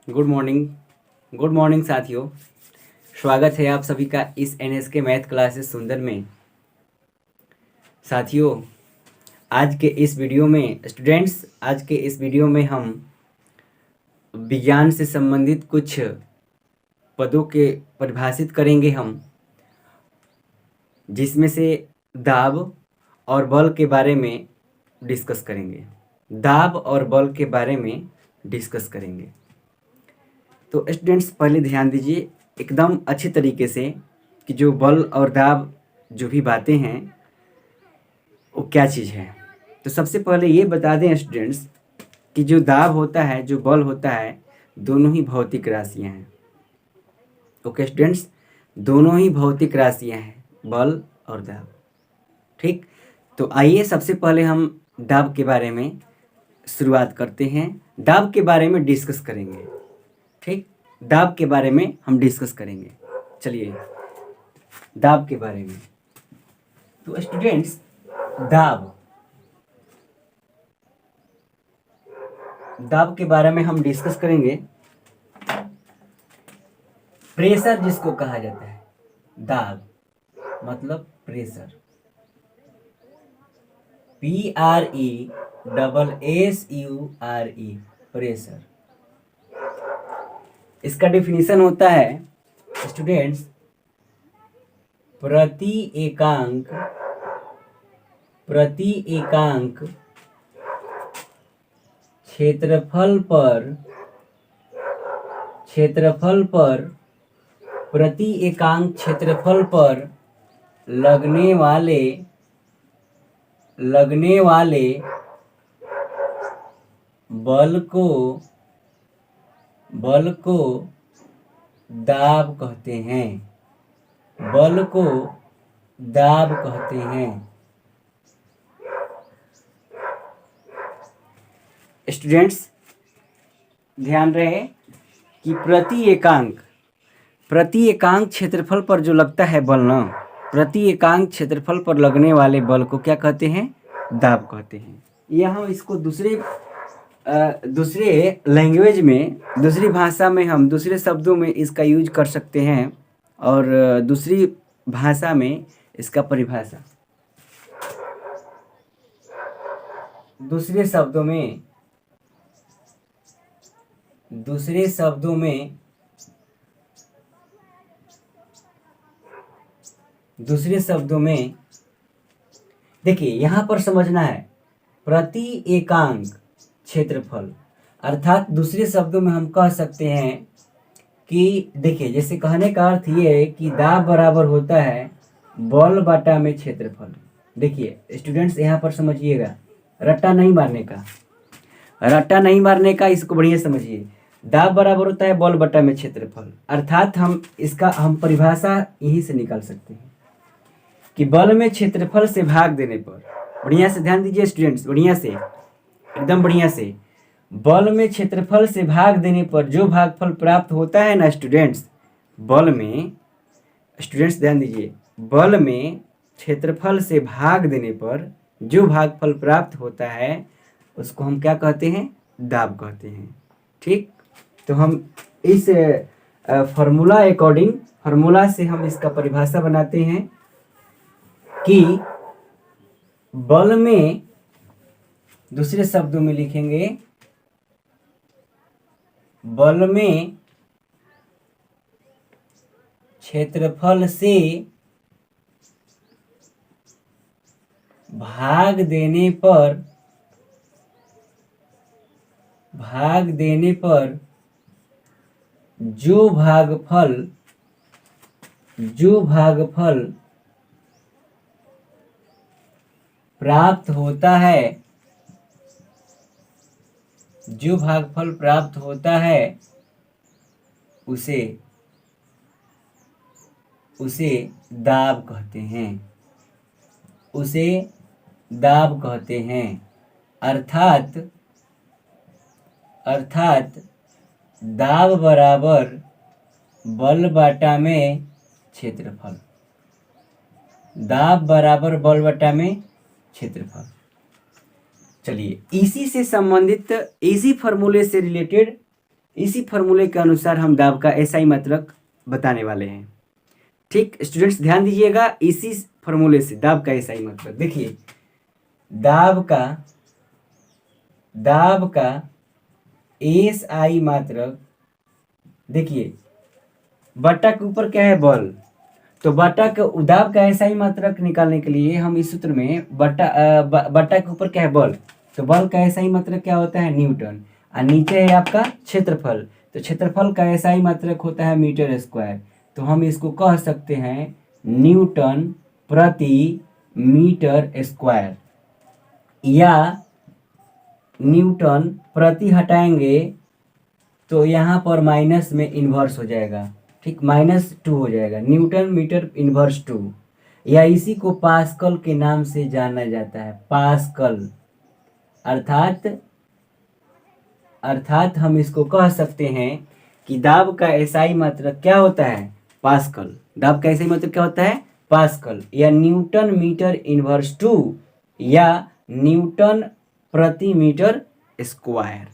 Good morning साथियों। स्वागत है आप सभी का इस एनएसके मैथ क्लासेस सुंदर में। साथियों, आज के इस वीडियो में हम विज्ञान से संबंधित कुछ पदों के परिभाषित करेंगे हम, जिसमें से दाब और बल के बारे में डिस्कस करेंगे। दाब और बल के बारे में डिस्कस करेंगे। तो स्टूडेंट्स, पहले ध्यान दीजिए एकदम अच्छे तरीके से कि जो बल और दाब जो भी बातें हैं वो क्या चीज़ है। तो सबसे पहले ये बता दें स्टूडेंट्स कि जो दाब होता है, जो बल होता है, दोनों ही भौतिक राशियां हैं। ओके स्टूडेंट्स, दोनों ही भौतिक राशियां हैं, बल और दाब। ठीक, तो आइए सबसे पहले हम दाब के बारे में शुरुआत करते हैं। दाब के बारे में डिस्कस करेंगे। ठीक, दाब के बारे में हम डिस्कस करेंगे। चलिए, दाब के बारे में। तो स्टूडेंट्स, दाब दाब के बारे में हम डिस्कस करेंगे। प्रेशर जिसको कहा जाता है, दाब मतलब प्रेशर, PRESSURE, प्रेशर। इसका डिफिनीशन होता है स्टूडेंट्स, प्रति एकांक क्षेत्रफल पर प्रति एकांक क्षेत्रफल पर लगने वाले बल को दाब कहते हैं। बल को दाब कहते हैं। स्टूडेंट्स, ध्यान रहे कि प्रति एकांक क्षेत्रफल पर जो लगता है बल ना, प्रति एकांक क्षेत्रफल पर लगने वाले बल को क्या कहते हैं? दाब कहते हैं। या हम इसको दूसरे लैंग्वेज में, दूसरी भाषा में, हम दूसरे शब्दों में इसका यूज कर सकते हैं, और दूसरी भाषा में इसका परिभाषा, दूसरे शब्दों में देखिए, यहाँ पर समझना है प्रति एकांक क्षेत्रफल, अर्थात दूसरे शब्दों में हम कह सकते हैं कि देखिए, जैसे कहने का अर्थ ये है कि दाब बराबर होता है बल बटा में क्षेत्रफल। देखिए स्टूडेंट्स, यहाँ पर समझिएगा, रट्टा नहीं मारने का, इसको बढ़िया समझिए। दाब बराबर होता है बल बटा में क्षेत्रफल, अर्थात हम परिभाषा यहीं से निकाल सकते हैं कि बल में क्षेत्रफल से भाग देने पर, बढ़िया से ध्यान दीजिए स्टूडेंट्स, बढ़िया से, एकदम बढ़िया से, बल में क्षेत्रफल से भाग देने पर जो भागफल प्राप्त होता है ना स्टूडेंट्स, स्टूडेंट्स ध्यान दीजिए, बल में क्षेत्रफल से भाग देने पर जो भागफल प्राप्त होता है उसको हम क्या कहते हैं? दाब कहते हैं। ठीक, तो हम इस फॉर्मूला से हम इसका परिभाषा बनाते हैं कि बल में, दूसरे शब्दों में लिखेंगे, बल में क्षेत्रफल से भाग देने पर जो भागफल प्राप्त होता है, उसे दाब कहते हैं। अर्थात दाब बराबर बल बटा में क्षेत्रफल। चलिए, इसी से संबंधित, इसी फॉर्मूले से रिलेटेड इसी फॉर्मूले के अनुसार हम दाब का एसआई मात्रक बताने वाले हैं। ठीक स्टूडेंट्स, ध्यान दीजिएगा, इसी फॉर्मूले से दाब का एसआई मात्रक देखिए, दाब का एसआई मात्रक देखिए, बट्टा के ऊपर क्या है, बल, तो बट्टा के दाब का एसआई मात्रक निकालने के लिए हम इस सूत्र में बट्टा के ऊपर क्या है, बल, तो बल का एसआई मात्रक क्या होता है, न्यूटन, और नीचे है आपका क्षेत्रफल, तो क्षेत्रफल का एसआई मात्रक होता है मीटर स्क्वायर, तो हम इसको कह सकते हैं न्यूटन प्रति मीटर स्क्वायर, या न्यूटन प्रति हटाएंगे तो यहाँ पर माइनस में इन्वर्स हो जाएगा, ठीक, -2 हो जाएगा, न्यूटन मीटर इन्वर्स 2, या इसी को पास्कल के नाम से जाना जाता है, पास्कल, अर्थात हम इसको कह सकते हैं कि दाब का एसआई मात्रक क्या होता है, पास्कल, दाब का एसआई मात्रक क्या होता है, पास्कल, या न्यूटन मीटर इन्वर्स 2, या न्यूटन प्रति मीटर स्क्वायर।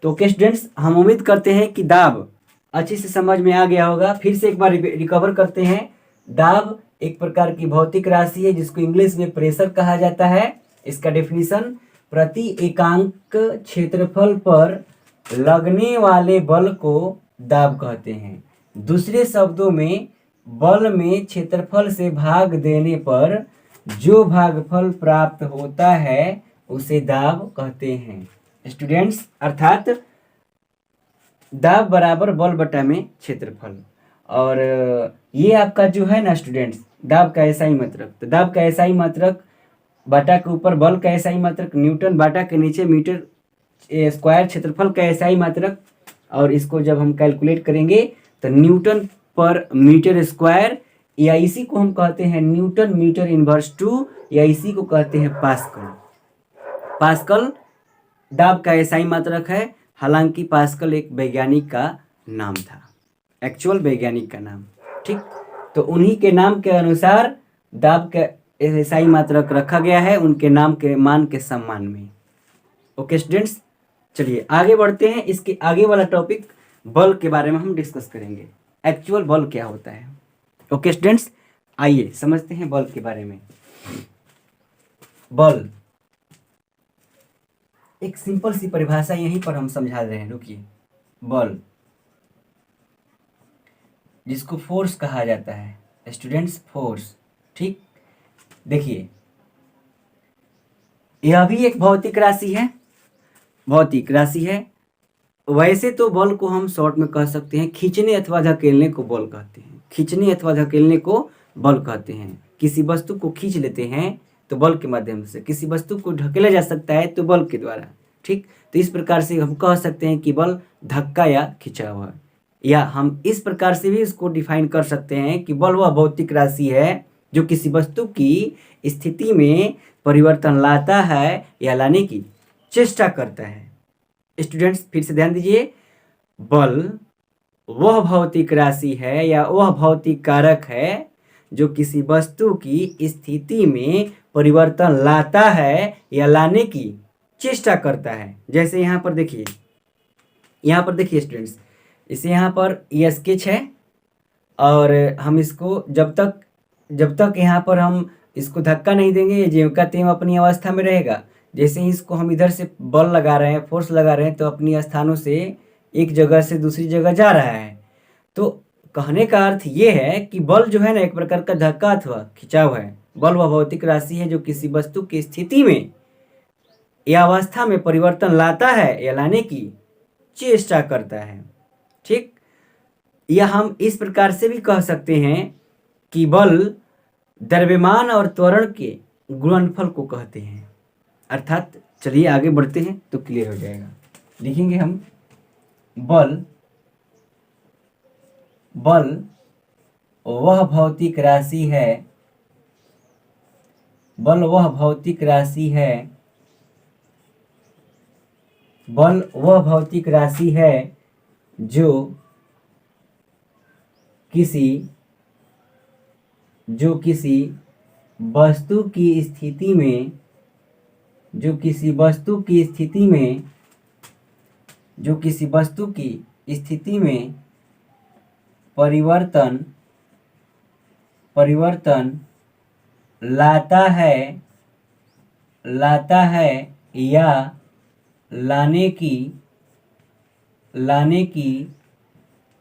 तो ओके स्टूडेंट्स, हम उम्मीद करते हैं कि दाब अच्छे से समझ में आ गया होगा। फिर से एक बार रिकवर करते हैं। दाब एक प्रकार की भौतिक राशि है जिसको इंग्लिश में प्रेशर कहा जाता है। इसका डेफिनेशन, प्रति एकांक क्षेत्रफल पर लगने वाले बल को दाब कहते हैं। दूसरे शब्दों में, बल में क्षेत्रफल से भाग देने पर जो भागफल प्राप्त होता है उसे दाब कहते हैं स्टूडेंट्स, अर्थात दाब बराबर बल बटा में क्षेत्रफल। और ये आपका जो है ना स्टूडेंट्स, दाब का एसआई मात्रक, तो दाब का एसआई मात्रक बटा के ऊपर बल का एसआई मात्रक न्यूटन, बटा के नीचे मीटर स्क्वायर क्षेत्रफल का एसआई मात्रक, और इसको जब हम कैलकुलेट करेंगे तो न्यूटन पर मीटर स्क्वायर, या इसी को हम कहते हैं न्यूटन मीटर इन्वर्स 2, या इसी को कहते हैं पास्कल। पास्कल दाब का एसआई मात्रक है। हालांकि पास्कल एक वैज्ञानिक का नाम था, एक्चुअल वैज्ञानिक का नाम, ठीक, तो उन्हीं के नाम के अनुसार दाब का एसआई मात्रक रखा गया है, उनके नाम के मान के सम्मान में। ओके स्टूडेंट्स, चलिए आगे बढ़ते हैं। इसके आगे वाला टॉपिक बल के बारे में हम डिस्कस करेंगे, एक्चुअल बल क्या होता है। ओके स्टूडेंट्स, आइए समझते हैं बल के बारे में। बल, एक सिंपल सी परिभाषा यहीं पर हम समझा रहे हैं, रुकिए। बल, जिसको फोर्स कहा जाता है स्टूडेंट्स, फोर्स, ठीक, देखिए यह भी एक भौतिक राशि है, भौतिक राशि है। वैसे तो बल को हम शॉर्ट में कह सकते हैं खींचने अथवा धकेलने को बल कहते हैं, खींचने अथवा धकेलने को बल कहते हैं। किसी वस्तु को खींच लेते हैं तो बल के माध्यम से, किसी वस्तु को ढकेला जा सकता है तो बल के द्वारा, ठीक, तो इस प्रकार से हम कह सकते हैं कि बल धक्का या खिंचाव है। या हम इस प्रकार से भी इसको डिफाइन कर सकते हैं कि बल वह भौतिक राशि है जो किसी वस्तु की स्थिति में परिवर्तन लाता है या लाने की चेष्टा करता है। स्टूडेंट्स फिर से ध्यान दीजिए, बल वह भौतिक राशि है या वह भौतिक कारक है जो किसी वस्तु की स्थिति में परिवर्तन लाता है या लाने की चेष्टा करता है। जैसे यहाँ पर देखिए, यहाँ पर देखिए स्टूडेंट्स, इसे यहाँ पर ये स्केच है, और हम इसको जब तक यहाँ पर हम इसको धक्का नहीं देंगे, ये ज्यों का त्यों अपनी अवस्था में रहेगा। जैसे ही इसको हम इधर से बल लगा रहे हैं, फोर्स लगा रहे हैं, तो अपनी स्थानों से एक जगह से दूसरी जगह जा रहा है। तो कहने का अर्थ ये है कि बल जो है ना, एक प्रकार का धक्का अथवा खिंचाव है। बल वह भौतिक राशि है जो किसी वस्तु की स्थिति में या अवस्था में परिवर्तन लाता है या लाने की चेष्टा करता है, ठीक। या हम इस प्रकार से भी कह सकते हैं कि बल द्रव्यमान और त्वरण के गुणनफल को कहते हैं। अर्थात चलिए आगे बढ़ते हैं तो क्लियर हो जाएगा। लिखेंगे हम, बल वह भौतिक राशि है, बल वह भौतिक राशि है, बल वह भौतिक राशि है जो किसी वस्तु की स्थिति में, जो किसी वस्तु की स्थिति में जो किसी वस्तु की स्थिति में परिवर्तन लाता है या लाने की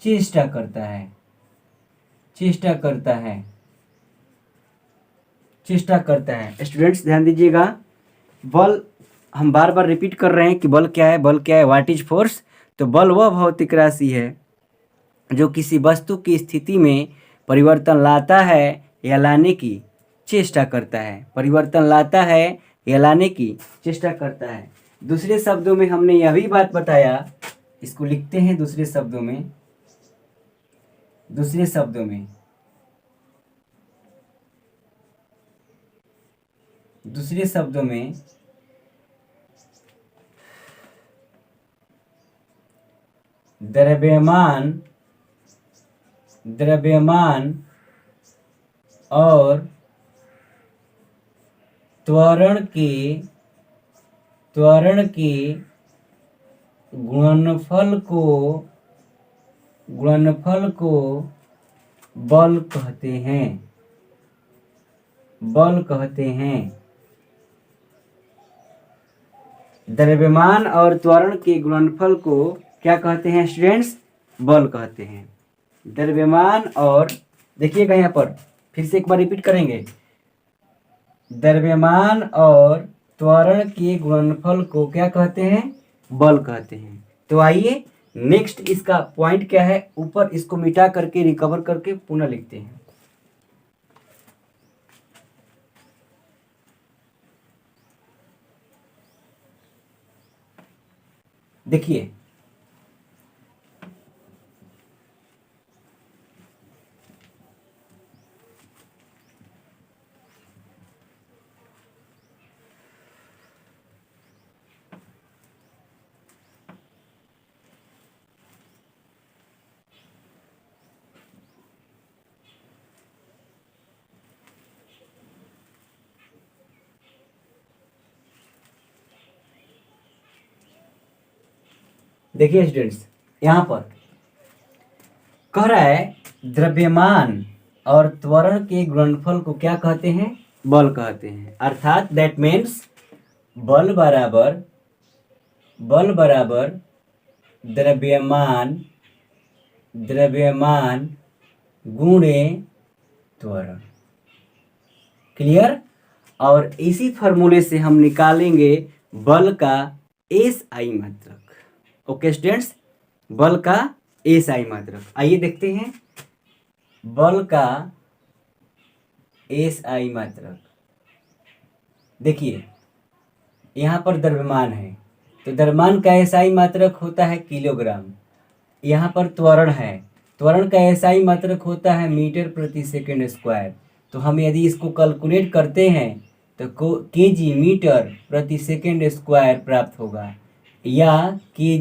चेष्टा करता है। स्टूडेंट्स ध्यान दीजिएगा, बल हम बार बार रिपीट कर रहे हैं कि बल क्या है, व्हाट इज फोर्स। तो बल वह भौतिक राशि है जो किसी वस्तु की स्थिति में परिवर्तन लाता है या लाने की चेष्टा करता है। दूसरे शब्दों में हमने यह भी बात बताया, इसको लिखते हैं दूसरे शब्दों में द्रव्यमान और त्वरण के गुणनफल को बल कहते हैं। द्रव्यमान और त्वरण के गुणनफल को क्या कहते हैं स्टूडेंट्स? बल कहते हैं। द्रव्यमान और, देखिएगा यहाँ पर फिर से एक बार रिपीट करेंगे, द्रव्यमान और त्वरण के गुणनफल को क्या कहते हैं? बल कहते हैं। तो आइए नेक्स्ट इसका पॉइंट क्या है, ऊपर इसको मिटा करके रिकवर करके पुनः लिखते हैं। देखिए स्टूडेंट्स, यहाँ पर कह रहा है द्रव्यमान और त्वरण के गुणनफल को क्या कहते हैं? बल कहते हैं। अर्थात दैट मीन्स बल बराबर द्रव्यमान गुणे त्वरण। क्लियर? और इसी फॉर्मूले से हम निकालेंगे बल का एसआई मात्रक। ओके स्टूडेंट्स, बल का एसआई मात्रक। आइए देखते हैं बल का एसआई मात्रक। देखिए यहाँ पर द्रव्यमान है तो द्रव्यमान का एसआई मात्रक होता है किलोग्राम। यहाँ पर त्वरण है, त्वरण का एसआई मात्रक होता है मीटर प्रति सेकंड स्क्वायर। तो हम यदि इसको कैलकुलेट करते हैं तो केजी मीटर प्रति सेकंड स्क्वायर प्राप्त होगा, या केजी